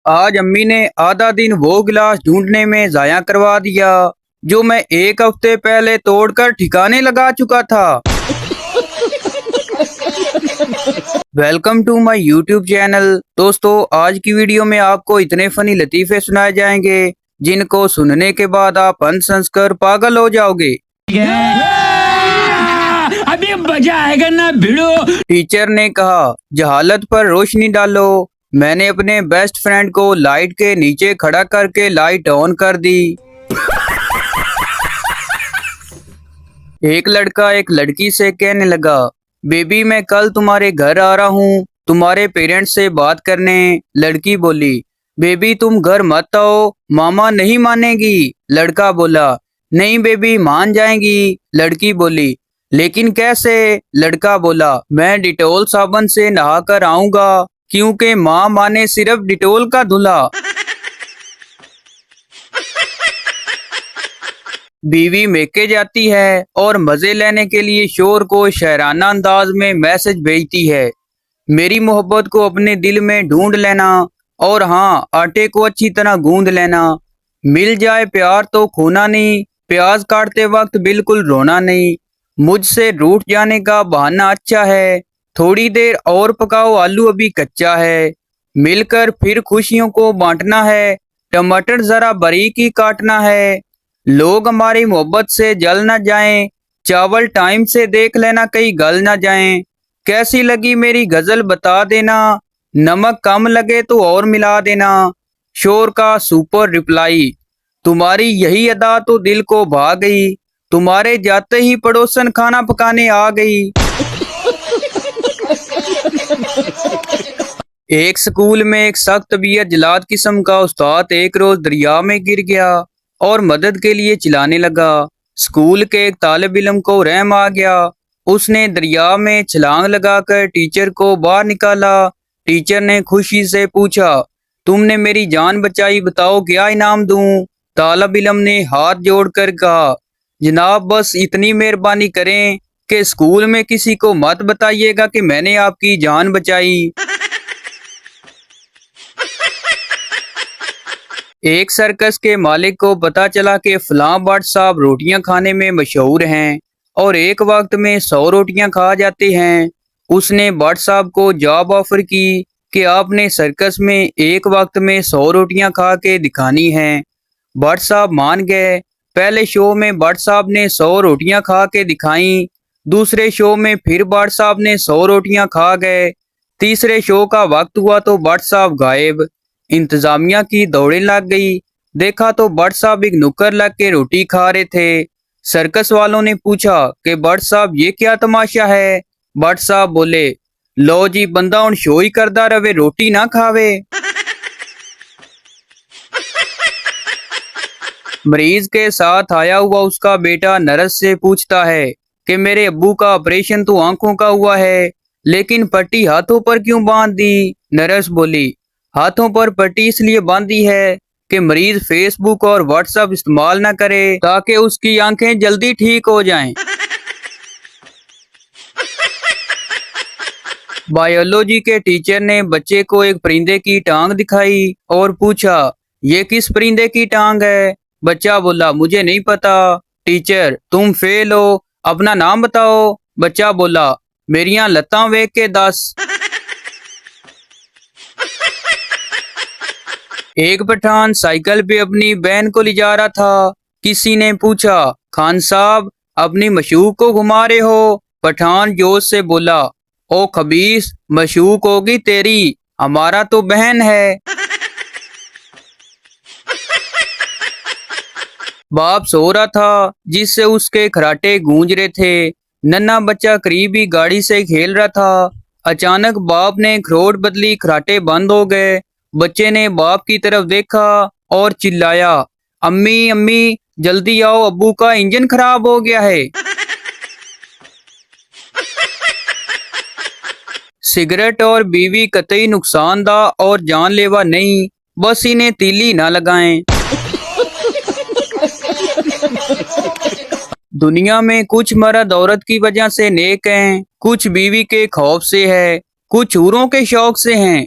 आज अम्मी ने आधा दिन वो गिलास ढूंढने में जाया करवा दिया जो मैं एक हफ्ते पहले तोड़कर ठिकाने लगा चुका था। Welcome to my YouTube channel. दोस्तों, आज की वीडियो में आपको इतने फनी लतीफे सुनाए जाएंगे जिनको सुनने के बाद आप हंस हंस कर पागल हो जाओगे। अभी मजा आएगा ना भिड़ो। टीचर ने कहा, जहालत पर रोशनी डालो। मैंने अपने बेस्ट फ्रेंड को लाइट के नीचे खड़ा करके लाइट ऑन कर दी। एक लड़का एक लड़की से कहने लगा, बेबी मैं कल तुम्हारे घर आ रहा हूँ तुम्हारे पेरेंट्स से बात करने। लड़की बोली, बेबी तुम घर मत आओ, मामा नहीं मानेगी। लड़का बोला, नहीं बेबी मान जाएंगी। लड़की बोली, लेकिन कैसे? लड़का बोला, मैं डिटोल साबुन से नहा कर आऊंगा क्योंकि माँ माने सिर्फ डिटोल का धुला। बीवी मेके जाती है और मजे लेने के लिए शोहर को शायराना अंदाज में मैसेज भेजती है, मेरी मोहब्बत को अपने दिल में ढूंढ लेना और हाँ आटे को अच्छी तरह गूंद लेना। मिल जाए प्यार तो खोना नहीं, प्याज काटते वक्त बिल्कुल रोना नहीं। मुझसे रूठ जाने का बहाना अच्छा है, थोड़ी देर और पकाओ आलू अभी कच्चा है। मिलकर फिर खुशियों को बांटना है, टमाटर जरा बारीक ही काटना है। लोग हमारी मोहब्बत से जल न जाएं, चावल टाइम से देख लेना कहीं गल न जाएं। कैसी लगी मेरी गजल बता देना, नमक कम लगे तो और मिला देना। शोर का सुपर रिप्लाई, तुम्हारी यही अदा तो दिल को भा गई, तुम्हारे जाते ही पड़ोसन खाना पकाने आ गई। एक स्कूल में एक सख्त तबीयत जलाद किस्म का उस्ताद एक रोज दरिया में गिर गया और मदद के लिए चिल्लाने लगा। स्कूल के एक तालिब इल्म को रहम आ गया, उसने दरिया में छलांग लगाकर टीचर को बाहर निकाला। टीचर ने खुशी से पूछा, तुमने मेरी जान बचाई, बताओ क्या इनाम दूं? तालिब इल्म ने हाथ जोड़कर कहा, जनाब बस इतनी मेहरबानी करें कि स्कूल में किसी को मत बताइएगा कि मैंने आपकी जान बचाई। एक सर्कस के मालिक को पता चला कि फलां भट्ट साहब रोटियां खाने में मशहूर हैं और एक वक्त में 100 रोटियां खा जाते हैं। उसने भट्ट साहब को जॉब ऑफर की कि आपने सर्कस में एक वक्त में 100 रोटियां खा के दिखानी हैं। भट्ट साहब मान गए। पहले शो में भट्ट साहब ने 100 रोटियां खा के दिखाई, दूसरे शो में फिर भट्ट साहब ने 100 रोटियां खा गए। तीसरे शो का वक्त हुआ तो भट्ट साहब गायब। इंतजामिया की दौड़े लग गई, देखा तो भट्ट साहब एक नुक्कर लग के रोटी खा रहे थे। सर्कस वालों ने पूछा कि भट्ट साहब ये क्या तमाशा है? भट्ट साहब बोले, लो जी बंदा हुण शो ही करदा रवे, रोटी ना खावे। मरीज के साथ आया हुआ उसका बेटा नर्स से पूछता है कि मेरे अब्बू का ऑपरेशन तो आंखों का हुआ है, लेकिन पट्टी हाथों पर क्यों बांध दी? नर्स बोली, हाथों पर पट्टी इसलिए बांधी है कि मरीज फेसबुक और व्हाट्सएप इस्तेमाल ना करे ताकि उसकी आंखें जल्दी ठीक हो जाएं। बायोलॉजी के टीचर ने बच्चे को एक परिंदे की टांग दिखाई और पूछा, ये किस परिंदे की टांग है? बच्चा बोला, मुझे नहीं पता। टीचर, तुम फेल हो, अपना नाम बताओ। बच्चा बोला, मेरियां लत्तां वेख के दस। एक पठान साइकिल पे अपनी बहन को ले जा रहा था। किसी ने पूछा, खान साहब अपनी मशूक को घुमा रहे हो? पठान जोश से बोला, ओ खबीस, मशूक होगी तेरी, हमारा तो बहन है। बाप सो रहा था जिससे उसके खराटे गूंज रहे थे। नन्हा बच्चा करीब ही गाड़ी से खेल रहा था। अचानक बाप ने खरोट बदली, खराटे बंद हो गए। बच्चे ने बाप की तरफ देखा और चिल्लाया, अम्मी अम्मी जल्दी आओ, अब्बू का इंजन खराब हो गया है। सिगरेट और बीवी कतई नुकसानदार और जानलेवा नहीं, बस इन्हें तीली ना लगाएं। दुनिया में कुछ मर्द औरत की वजह से नेक हैं, कुछ बीवी के खौफ से है, कुछ हूरों के शौक से हैं।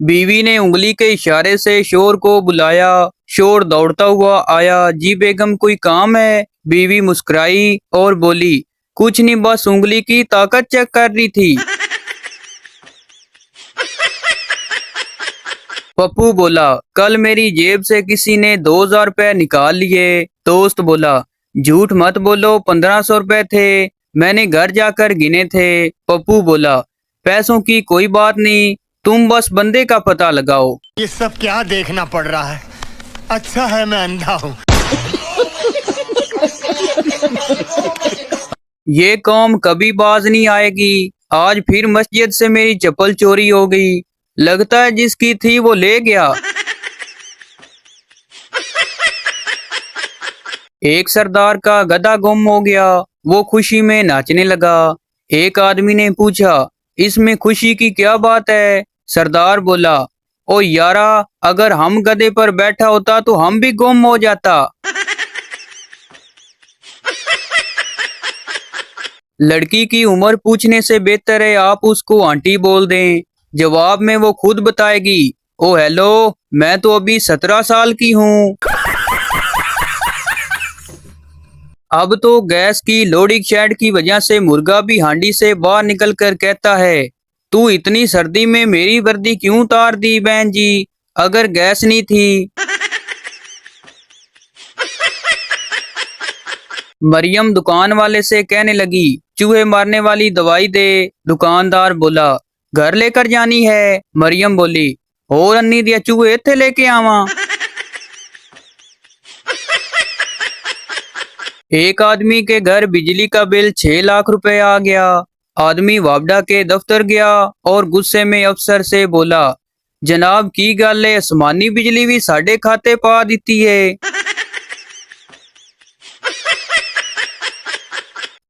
बीवी ने उंगली के इशारे से शोर को बुलाया। शोर दौड़ता हुआ आया। जी बेगम, कोई काम है? बीवी मुस्कुराई और बोली, कुछ नहीं, बस उंगली की ताकत चेक कर रही थी। पप्पू बोला, कल मेरी जेब से किसी ने 2,000 रुपए निकाल लिए। दोस्त बोला, झूठ मत बोलो, 1,500 रुपए थे, मैंने घर जाकर गिने थे। पप्पू बोला, पैसों की कोई बात नहीं, तुम बस बंदे का पता लगाओ। ये सब क्या देखना पड़ रहा है? अच्छा है मैं अंधा हूँ। ये कौम कभी बाज नहीं आएगी। आज फिर मस्जिद से मेरी चप्पल चोरी हो गई। लगता है जिसकी थी वो ले गया। एक सरदार का गधा गुम हो गया। वो खुशी में नाचने लगा। एक आदमी ने पूछा, इसमें खुशी की क्या बात है? सरदार बोला, ओ यारा, अगर हम गधे पर बैठा होता तो हम भी गुम हो जाता। लड़की की उम्र पूछने से बेहतर है आप उसको आंटी बोल दें। जवाब में वो खुद बताएगी, ओ हेलो, मैं तो अभी 17 साल की हूँ। अब तो गैस की लोडिंग शेड की वजह से मुर्गा भी हांडी से बाहर निकल कर कहता है, तू इतनी सर्दी में मेरी वर्दी क्यों उतार दी बहन जी, अगर गैस नहीं थी। मरियम दुकान वाले से कहने लगी, चूहे मारने वाली दवाई दे। दुकानदार बोला, घर लेकर जानी है? मरियम बोली, और अन्नी दिया चूहे थे लेके आवा। एक आदमी के घर बिजली का बिल 6 लाख रुपए आ गया। आदमी वापडा के दफ्तर गया और गुस्से में अफसर से बोला, जनाब की गल है, आसमानी बिजली भी साढ़े खाते पा दी है।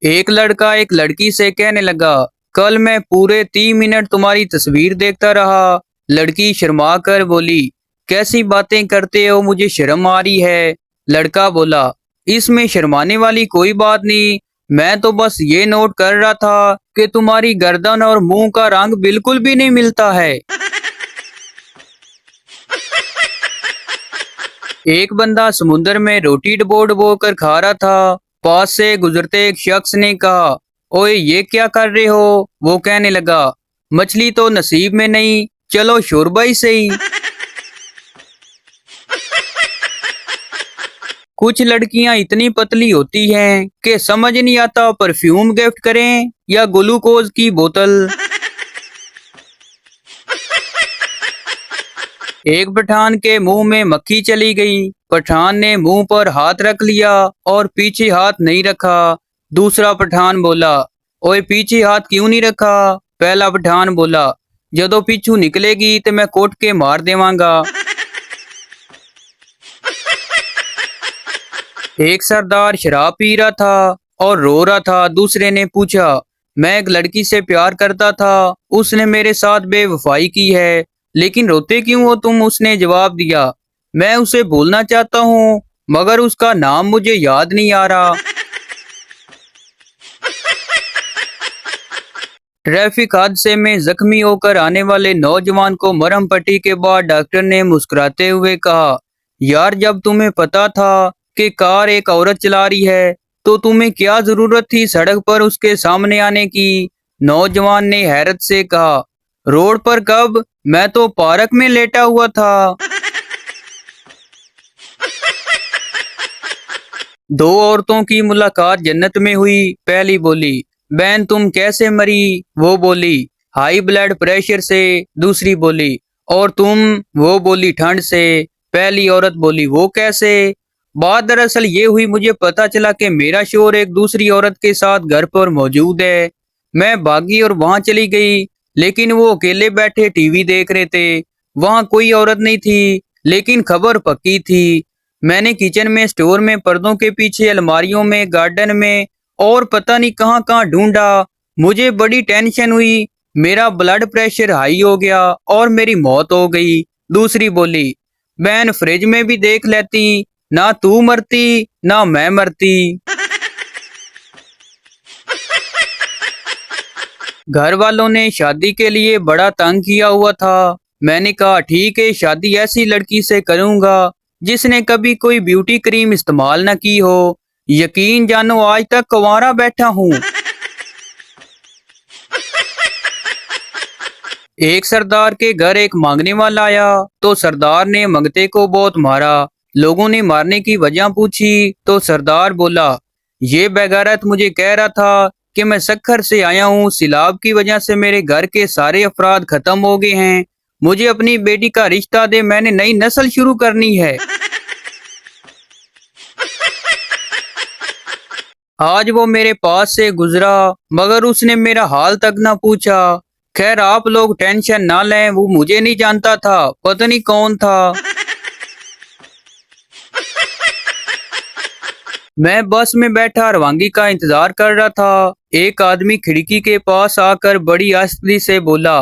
एक लड़का एक लड़की से कहने लगा, कल मैं पूरे 3 मिनट तुम्हारी तस्वीर देखता रहा। लड़की शर्मा कर बोली, कैसी बातें करते हो, मुझे शर्म आ रही है। लड़का बोला, इसमें शर्माने वाली कोई बात नहीं, मैं तो बस ये नोट कर रहा था कि तुम्हारी गर्दन और मुंह का रंग बिल्कुल भी नहीं मिलता है। एक बंदा समुद्र में रोटी डबो डबो कर खा रहा था। पास से गुजरते एक शख्स ने कहा, ओए ये क्या कर रहे हो? वो कहने लगा, मछली तो नसीब में नहीं, चलो शोरबा ही सही। कुछ लड़कियां इतनी पतली होती हैं कि समझ नहीं आता परफ्यूम गिफ्ट करें या ग्लूकोज की बोतल। एक पठान के मुंह में मक्खी चली गई। पठान ने मुंह पर हाथ रख लिया और पीछे हाथ नहीं रखा। दूसरा पठान बोला, ओए पीछे हाथ क्यों नहीं रखा? पहला पठान बोला, जदों पिछू निकलेगी तो मैं कोट के मार देवांगा। एक सरदार शराब पी रहा था और रो रहा था। दूसरे ने पूछा, मैं एक लड़की से प्यार करता था, उसने मेरे साथ बेवफाई की है, लेकिन रोते क्यों हो तुम? उसने जवाब दिया, मैं उसे भूलना चाहता हूँ मगर उसका नाम मुझे याद नहीं आ रहा। ट्रैफिक हादसे में जख्मी होकर आने वाले नौजवान को मरहम पट्टी के बाद डॉक्टर ने मुस्कुराते हुए कहा, यार जब तुम्हें पता था कि कार एक औरत चला रही है तो तुम्हें क्या जरूरत थी सड़क पर उसके सामने आने की? नौजवान ने हैरत से कहा, रोड पर कब, मैं तो पार्क में लेटा हुआ था। दो औरतों की मुलाकात जन्नत में हुई। पहली बोली, बहन तुम कैसे मरी? वो बोली, हाई ब्लड प्रेशर से। दूसरी बोली, और तुम? वो बोली, ठंड से। पहली औरत बोली, वो कैसे? बात दरअसल ये हुई, मुझे पता चला कि मेरा शोहर एक दूसरी औरत के साथ घर पर मौजूद है। मैं भागी और वहां चली गई, लेकिन वो अकेले बैठे टीवी देख रहे थे। वहां कोई औरत नहीं थी, लेकिन खबर पक्की थी। मैंने किचन में, स्टोर में, पर्दों के पीछे, अलमारियों में, गार्डन में और पता नहीं कहां कहां ढूंढा। मुझे बड़ी टेंशन हुई, मेरा ब्लड प्रेशर हाई हो गया और मेरी मौत हो गई। दूसरी बोली, बहन फ्रिज में भी देख लेती, ना तू मरती ना मैं मरती। घर वालों ने शादी के लिए बड़ा तंग किया हुआ था। मैंने कहा ठीक है, शादी ऐसी लड़की से करूंगा जिसने कभी कोई ब्यूटी क्रीम इस्तेमाल न की हो। यकीन जानो आज तक कुंवारा बैठा हूँ। एक सरदार के घर एक मांगने वाला आया तो सरदार ने मंगते को बहुत मारा। लोगों ने मारने की वजह पूछी तो सरदार बोला, ये बेगैरत मुझे कह रहा था कि मैं सखर से आया हूँ, सिलाब की वजह से मेरे घर के सारे अफराद खत्म हो गए हैं, मुझे अपनी बेटी का रिश्ता दे, मैंने नई नस्ल शुरू करनी है। आज वो मेरे पास से गुजरा मगर उसने मेरा हाल तक ना पूछा। खैर आप लोग टेंशन ना लें, वो मुझे नहीं जानता था, पता नहीं कौन था। मैं बस में बैठा रवांगी का इंतजार कर रहा था। एक आदमी खिड़की के पास आकर बड़ी आस्ती से बोला,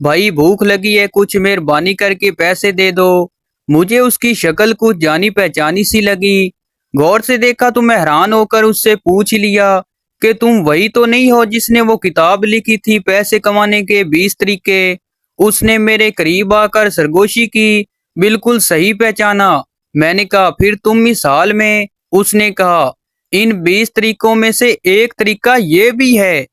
भाई भूख लगी है, कुछ मेहरबानी करके पैसे दे दो। मुझे उसकी शक्ल कुछ जानी पहचानी सी लगी। गौर से देखा तो मैं हैरान होकर उससे पूछ लिया कि तुम वही तो नहीं हो जिसने वो किताब लिखी थी पैसे कमाने के 20 तरीके। उसने मेरे करीब आकर सरगोशी की, बिल्कुल सही पहचाना। मैंने कहा फिर तुम मिसाल में। उसने कहा इन 20 तरीकों में से एक तरीका ये भी है।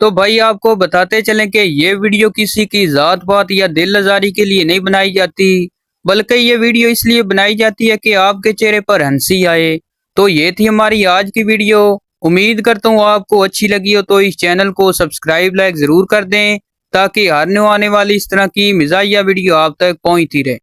तो भाई आपको बताते चलें कि ये वीडियो किसी की जात पात या दिल आजारी के लिए नहीं बनाई जाती, बल्कि ये वीडियो इसलिए बनाई जाती है कि आपके चेहरे पर हंसी आए। तो ये थी हमारी आज की वीडियो। उम्मीद करता हूँ आपको अच्छी लगी हो, तो इस चैनल को सब्सक्राइब लाइक जरूर कर दें ताकि हर आने वाली इस तरह की मिजाहिया वीडियो आप तक पहुँचती रहे।